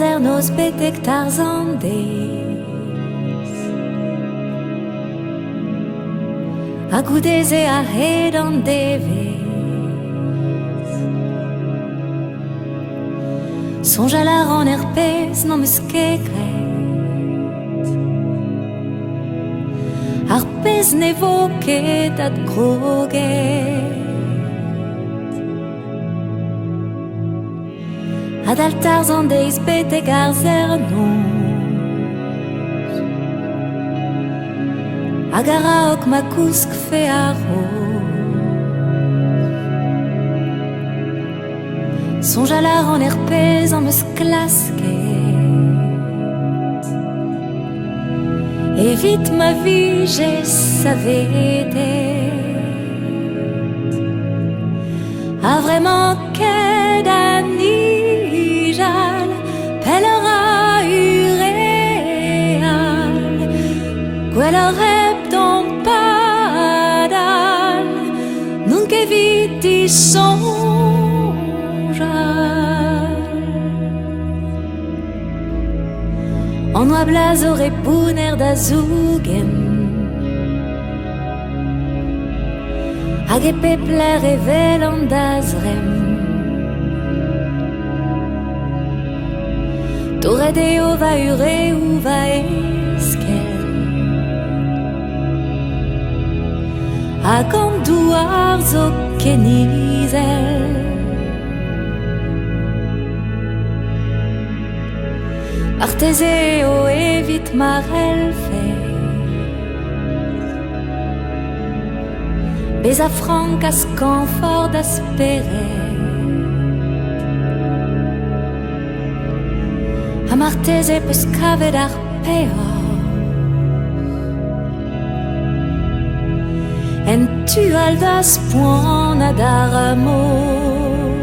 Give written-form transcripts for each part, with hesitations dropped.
er nos betek Tarzan deis. A goudez e a hed an devez. Sonj a la ran pez non meus ket gret. Ar pez ne vo ket ad groget. Ad al Tarzan deiz betek ar zernoz. Hag a raok ma kousk fe a roz. Sonj a la ran pez an meus klasket. Evit ma vije savedet. A vremañ ket an nijal, peller a ureal. Gwellor heb don padal, n'on ket evit i sonjal. An oa blaz o repouner da zougen. Hag e pepler e vel an da zrem. Torret eo va ure ou va eskel. Hag an douar zo kenizel. Artez eo evit mar elfez. Bez a frank a skanford a speret. Ha martez e peus kavet ar peor. En tu al das poan a dar amor.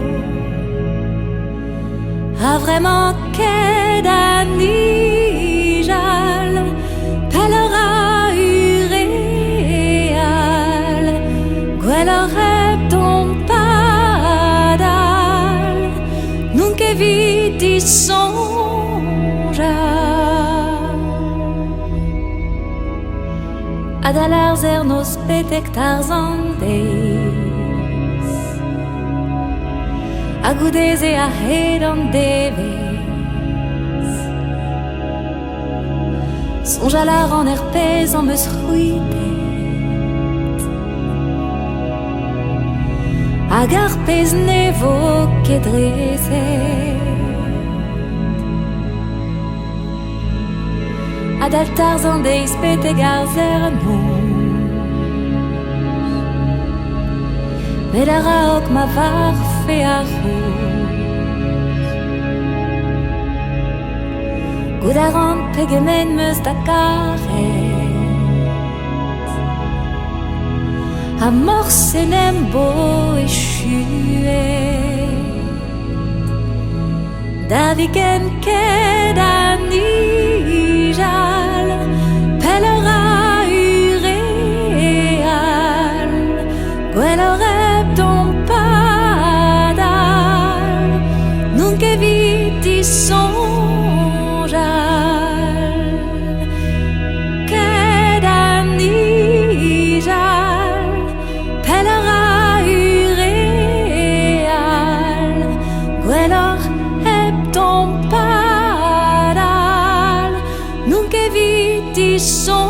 Ha vremañ ket an nijal, peller a ureal. Gwellor heb don padal, n'on ket evit i sonjal. Ad al arzer nos betek Tarzan deis. A goudez e a hed an devez. Sonj a la ran pez an meus c'houidet. Hag ar pez ne vo ket drezet. Ad al Tarzan deiz betek ar zernoz. Met a raok ma var fe a roz. Gout a ran pegemen meus da karet. A morsenem bo e chuet. Da vigen ket an nijal, peller a ureal. Gwellor heb don padal, n'on ket evit i sonjal. Ket an nijal, peller a ureal. Gwellor heb don padal, n'on ket evit i sonjal.